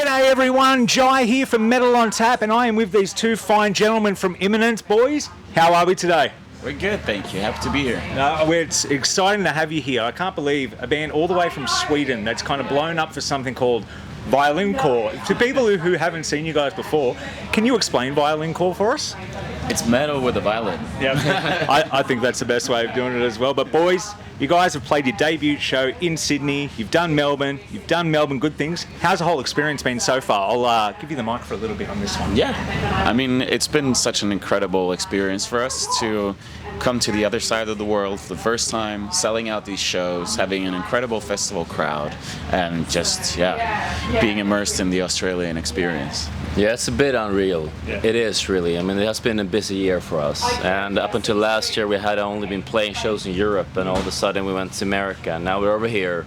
G'day everyone, Jai here from Metal on Tap, and I am with these two fine gentlemen from Imminence. Boys, how are we today? We're good, thank you. Happy to be here. It's exciting to have you here. I can't believe a band all the way from Sweden that's kind of blown up for something called Violincore. To people who haven't seen you guys before, can you explain Violincore for us? It's metal with a violin. Yeah, I think that's the best way of doing it as well. But boys, you guys have played your debut show in Sydney. You've done Melbourne good things. How's the whole experience been so far? I'll give you the mic for a little bit on this one. Yeah, I mean, it's been such an incredible experience for us to come to the other side of the world for the first time, selling out these shows, having an incredible festival crowd, and just, being immersed in the Australian experience. Yeah, it's a bit unreal. Yeah. It is really. I mean, it has been a busy year for us. And up until last year, we had only been playing shows in Europe, and all of a sudden we went to America, and now we're over here.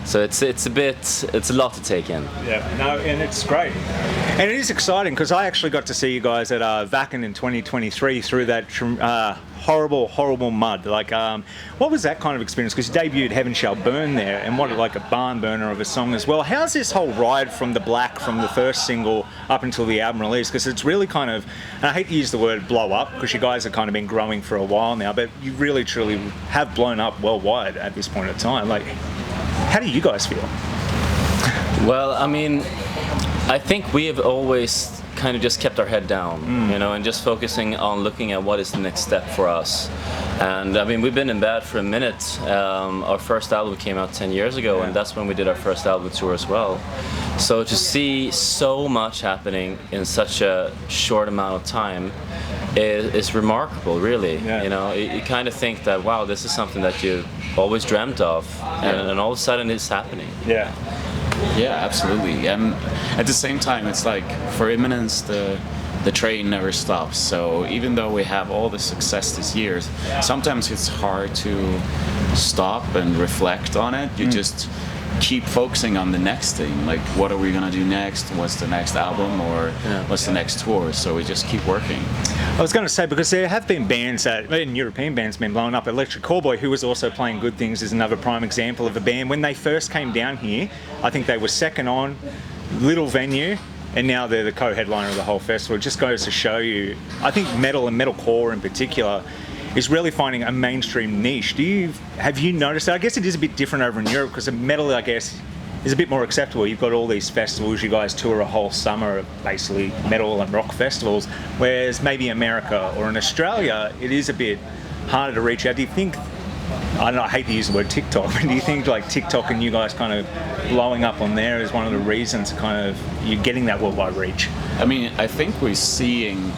So it's a lot to take in. Yeah, no, and it's great. And it is exciting because I actually got to see you guys at Wacken in 2023 through that horrible mud. Like, what was that kind of experience? Because you debuted Heaven Shall Burn there, and what like a barn burner of a song as well. How's this whole ride from the black, from the first single up until the album release? Because it's really kind of, and I hate to use the word blow up, because you guys have kind of been growing for a while now, but you really truly have blown up worldwide at this point in time. Like, how do you guys feel? Well, I mean, I think we have always kind of just kept our head down, you know, and just focusing on looking at what is the next step for us. And I mean, we've been in bad for a minute. Our first album came out 10 years ago, and that's when we did our first album tour as well. So to see so much happening in such a short amount of time is remarkable, really. Yeah. You know, you kind of think that, wow, this is something that you've always dreamt of, and all of a sudden it's happening. Yeah. Yeah, absolutely. And at the same time, it's like for Imminence, the train never stops. So even though we have all the success this year, sometimes it's hard to stop and reflect on it. You just keep focusing on the next thing, like what are we gonna do next, what's the next album, or what's the next tour. So we just keep working. I was going to say, because there have been bands that, and European bands, been blowing up. Electric Callboy, who was also playing Good Things, is another prime example of a band. When they first came down here, I think they were second on, little venue, and now they're the co-headliner of the whole festival. It just goes to show you, I think metal and metalcore in particular is really finding a mainstream niche. Have you noticed that? I guess it is a bit different over in Europe, because metal, I guess, is a bit more acceptable. You've got all these festivals, you guys tour a whole summer of basically metal and rock festivals, whereas maybe America or in Australia, it is a bit harder to reach out. Do you think, I don't know, I hate to use the word TikTok, but do you think like TikTok and you guys kind of blowing up on there is one of the reasons kind of you're getting that worldwide reach? I mean, I think we're seeing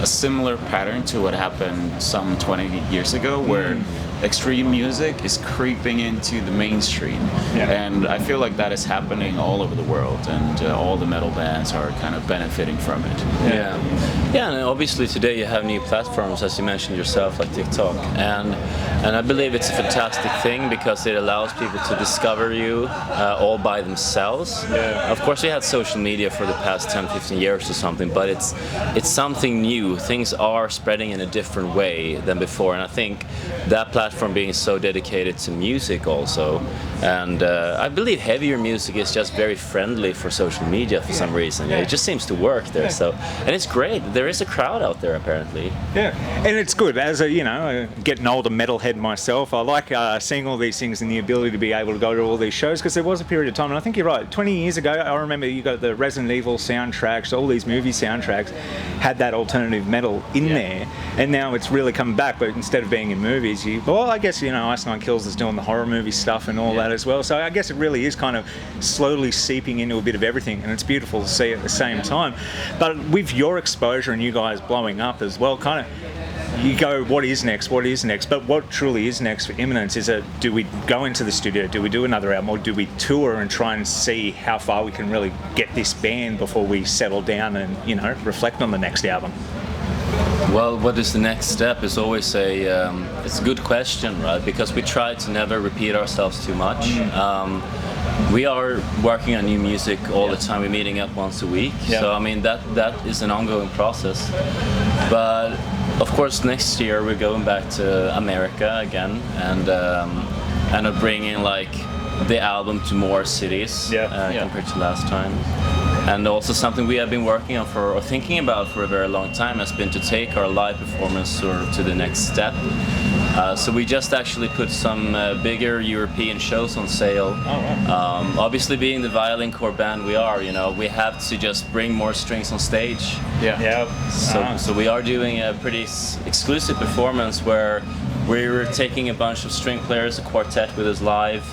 a similar pattern to what happened some 20 years ago, where extreme music is creeping into the mainstream. And I feel like that is happening all over the world, and all the metal bands are kind of benefiting from it. Yeah, and obviously today you have new platforms, as you mentioned yourself, like TikTok, and I believe it's a fantastic thing because it allows people to discover you all by themselves. Of course, we had social media for the past 10-15 years or something, but it's something new. Things are spreading in a different way than before, and I think that platform being so dedicated to music also, and I believe heavier music is just very friendly for social media for some reason. It just seems to work there. So, and it's great. There is a crowd out there apparently. Yeah, and it's good. As a getting older metalhead myself, I like seeing all these things and the ability to be able to go to all these shows, because there was a period of time, and I think you're right. 20 years ago, I remember you got the Resident Evil soundtracks, all these movie soundtracks had that alternative metal in there, and now it's really coming back. But instead of being in movies, I guess Ice Nine Kills is doing the horror movie stuff and all that as well. So I guess it really is kind of slowly seeping into a bit of everything, and it's beautiful to see at the same time. But with your exposure and you guys blowing up as well, kind of you go, what is next? But what truly is next for Imminence is do we go into the studio, do we do another album, or do we tour and try and see how far we can really get this band before we settle down and reflect on the next album? Well, what is the next step is always it's a good question, right? Because we try to never repeat ourselves too much. We are working on new music all the time. We're meeting up once a week. So I mean that is an ongoing process. But of course next year we're going back to America again, and bringing like the album to more cities compared to last time. And also something we have been working on or thinking about for a very long time has been to take our live performance sort of to the next step. So we just actually put some bigger European shows on sale. Obviously, being the Violincore band we are, we have to just bring more strings on stage. So we are doing a pretty exclusive performance where we're taking a bunch of string players, a quartet with us live,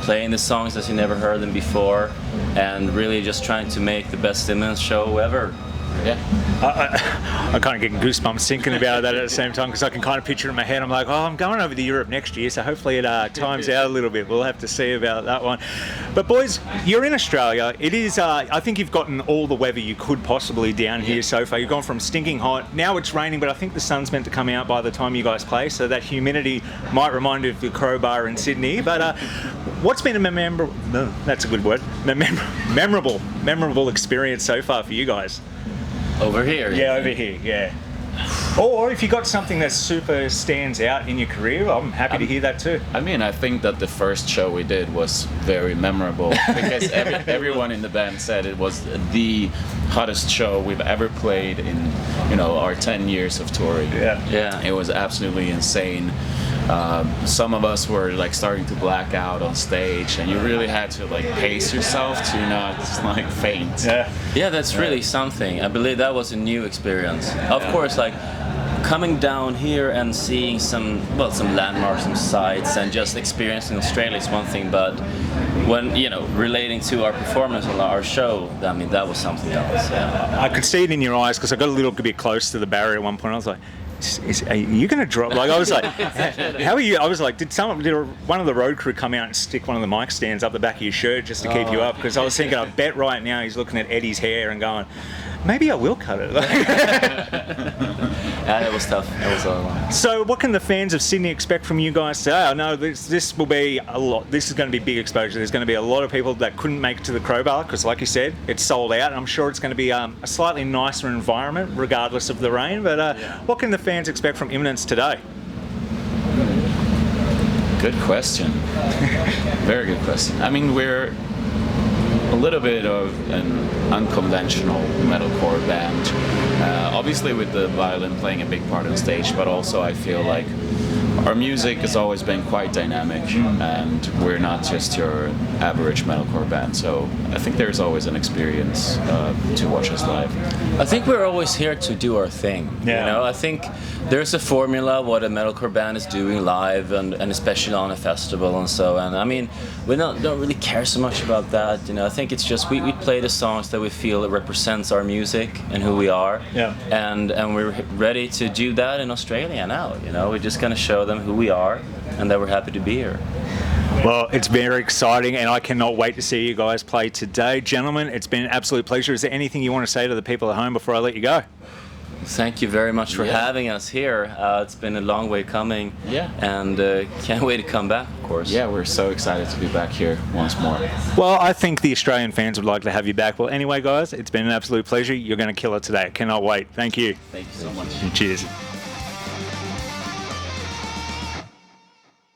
playing the songs as you never heard them before, and really just trying to make the best Imminence show ever. I kind of get goosebumps thinking about that at the same time, because I can kind of picture it in my head. I'm like, I'm going over to Europe next year, so hopefully it times out a little bit. We'll have to see about that one. But boys, you're in Australia. It is, I think you've gotten all the weather you could possibly down here so far. You've gone from stinking hot, now it's raining, but I think the sun's meant to come out by the time you guys play, so that humidity might remind you of the crowbar in Sydney. But what's been a memorable experience so far for you guys? Over here? Yeah, over here, yeah. Or if you got something that super stands out in your career, I'm happy to hear that too. I mean, I think that the first show we did was very memorable because everyone in the band said it was the hottest show we've ever played in, our 10 years of touring. Yeah. It was absolutely insane. Some of us were like starting to black out on stage, and you really had to like pace yourself to not like faint. Yeah, that's really something. I believe that was a new experience. Of course, like coming down here and seeing some landmarks, some sights, and just experiencing Australia is one thing, but when relating to our performance on our show, I mean, that was something else. I could see it in your eyes, because I got a little bit close to the barrier at one point. I was like, are you going to drop? Like, I was like, how are you? I was like, did one of the road crew come out and stick one of the mic stands up the back of your shirt just to keep you up? Because I was thinking, I bet right now he's looking at Eddie's hair and going, maybe I will cut it. Yeah, it was tough. It was a lot. So what can the fans of Sydney expect from you guys today? I know this will be a lot. This is going to be big exposure. There's going to be a lot of people that couldn't make it to the Crowbar because, like you said, it's sold out. I'm sure it's going to be a slightly nicer environment regardless of the rain. But what can the fans expect from Imminence today? Good question. Very good question. I mean, we're a little bit of an unconventional metalcore band. Obviously with the violin playing a big part on stage, but also I feel like our music has always been quite dynamic, and we're not just your average metalcore band, so I think there's always an experience to watch us live. I think we're always here to do our thing. I think there's a formula what a metalcore band is doing live, and especially on a festival and so. And I mean, we don't really care so much about that. I think it's just we play the songs that we feel it represents our music and who we are. And we're ready to do that in Australia now. We're just gonna show them who we are and that we're happy to be here. Well, it's very exciting, and I cannot wait to see you guys play today. Gentlemen, it's been an absolute pleasure. Is there anything you want to say to the people at home before I let you go? Thank you very much for having us here. It's been a long way coming, and can't wait to come back, of course. Yeah, we're so excited to be back here once more. Well, I think the Australian fans would like to have you back. Well, anyway, guys, it's been an absolute pleasure. You're going to kill it today. Cannot wait. Thank you. Thank you so much. Cheers.